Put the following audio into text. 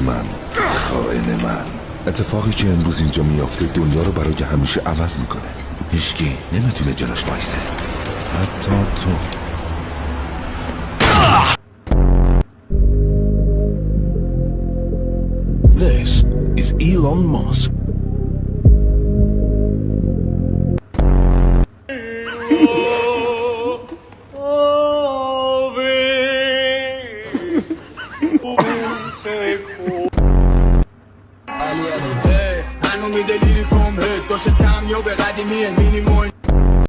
من، خائن من. اتفاقی که امروز اینجا میافته دنیا رو برای همیشه عوض میکنه. هیچکی نمیتونه جلوش وایسه، حتی تو. This is Elon Musk.